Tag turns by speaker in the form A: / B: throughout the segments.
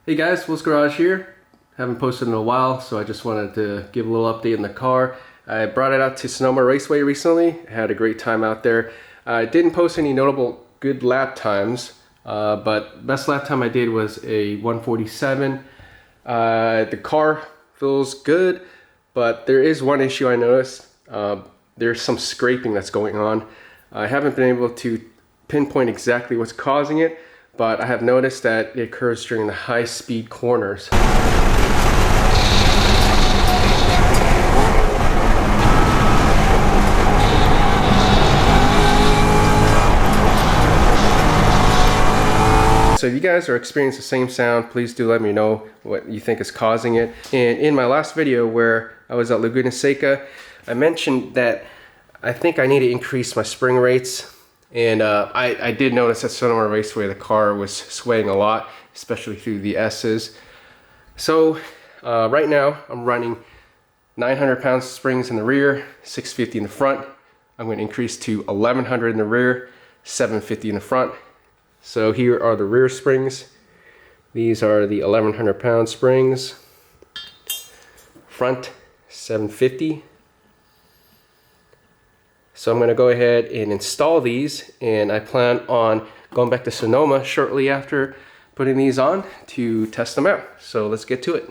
A: Hey guys, Will's Garage here. Haven't posted in a while, so I just wanted to give a little update in the car. I brought it out to Sonoma Raceway recently. I had a great time out there. I didn't post any notable good lap times, but best lap time I did was a 147. The car feels good, but there is one issue I noticed. There's some scraping that's going on. I haven't been able to pinpoint exactly what's causing it, but I have noticed that it occurs during the high-speed corners. So if you guys are experiencing the same sound, please do let me know what you think is causing it. And in my last video where I was at Laguna Seca, I mentioned that I think I need to increase my spring rates. And I did notice at Sonoma Raceway the car was swaying a lot, especially through the S's. So right now I'm running 900 pounds springs in the rear, 650 in the front. I'm going to increase to 1100 in the rear, 750 in the front. So here are the rear springs. These are the 1100 pound springs. Front 750. So I'm going to go ahead and install these, and I plan on going back to Sonoma shortly after putting these on to test them out. So let's get to it.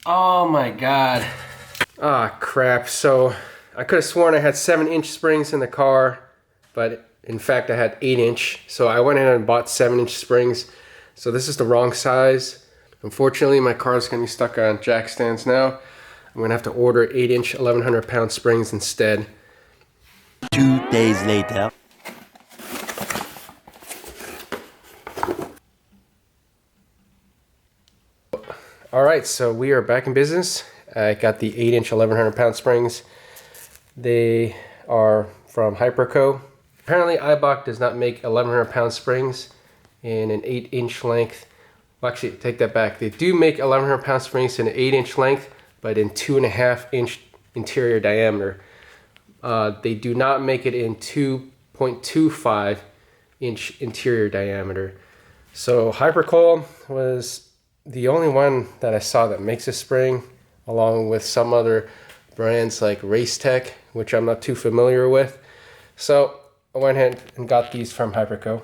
A: Oh my god. Ah, crap. So I could have sworn I had 7-inch springs in the car, but in fact I had 8-inch. So I went in and bought 7-inch springs. So this is the wrong size. Unfortunately, my car is going to be stuck on jack stands now. I'm going to have to order 8-inch 1100 pound springs instead.
B: 2 days later.
A: Alright, so we are back in business. I got the 8-inch 1100 pound springs. They are from Hyperco. Apparently Eibach does not make 1100 pound springs in an 8-inch length. Well, actually, take that back. They do make 1100 pound springs in an 8-inch length, but in 2.5-inch interior diameter. They do not make it in 2.25-inch interior diameter. So Hyperco was the only one that I saw that makes a spring, along with some other brands like Racetech, which I'm not too familiar with. So I went ahead and got these from Hyperco.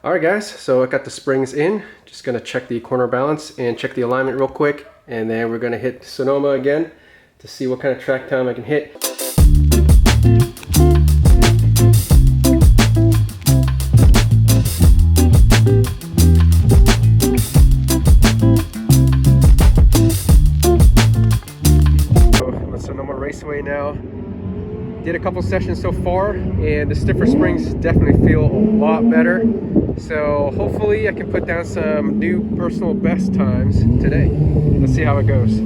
A: Alright guys, so I got the springs in. Just gonna check the corner balance and check the alignment real quick, and then we're gonna hit Sonoma again to see what kind of track time I can hit. Raceway now. Did a couple sessions so far, and the stiffer springs definitely feel a lot better. So hopefully I can put down some new personal best times today. Let's see how it goes.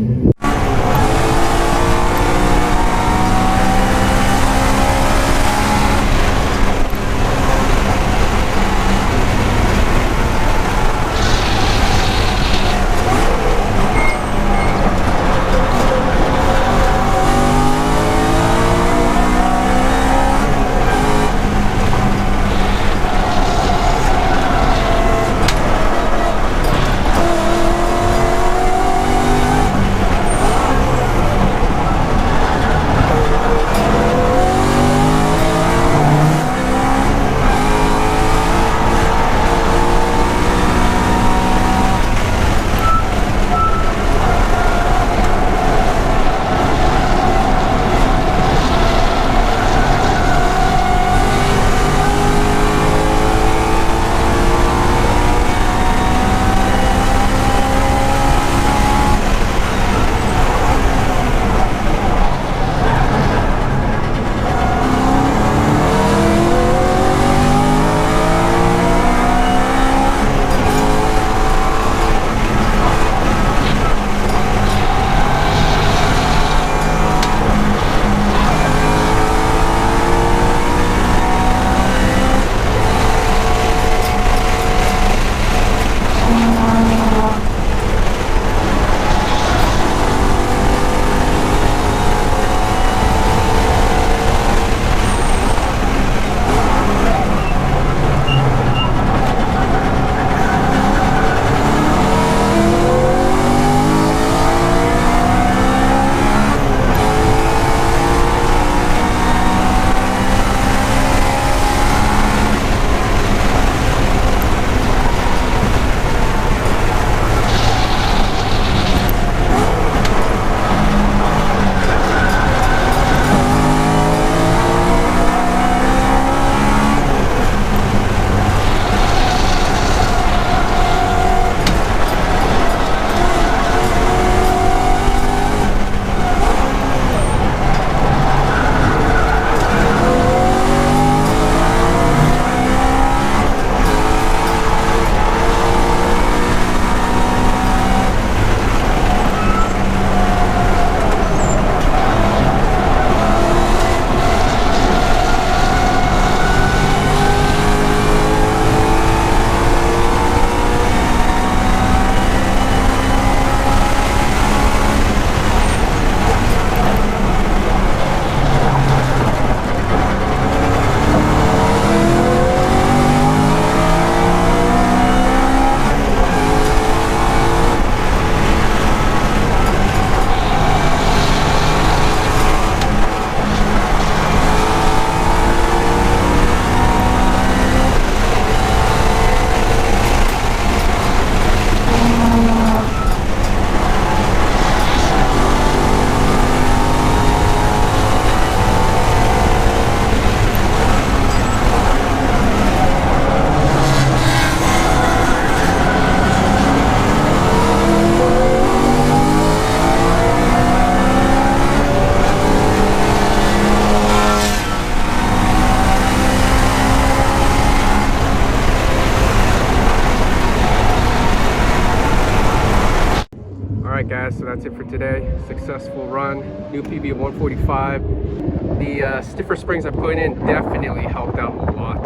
A: Alright guys, so that's it for today. Successful run, new PB of 145. The stiffer springs I put in definitely helped out a lot.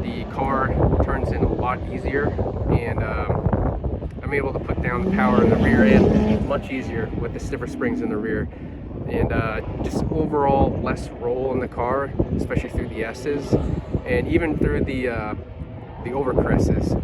A: The car turns in a lot easier, and I'm able to put down the power in the rear end much easier with the stiffer springs in the rear. And just overall less roll in the car, especially through the S's and even through the overcresses.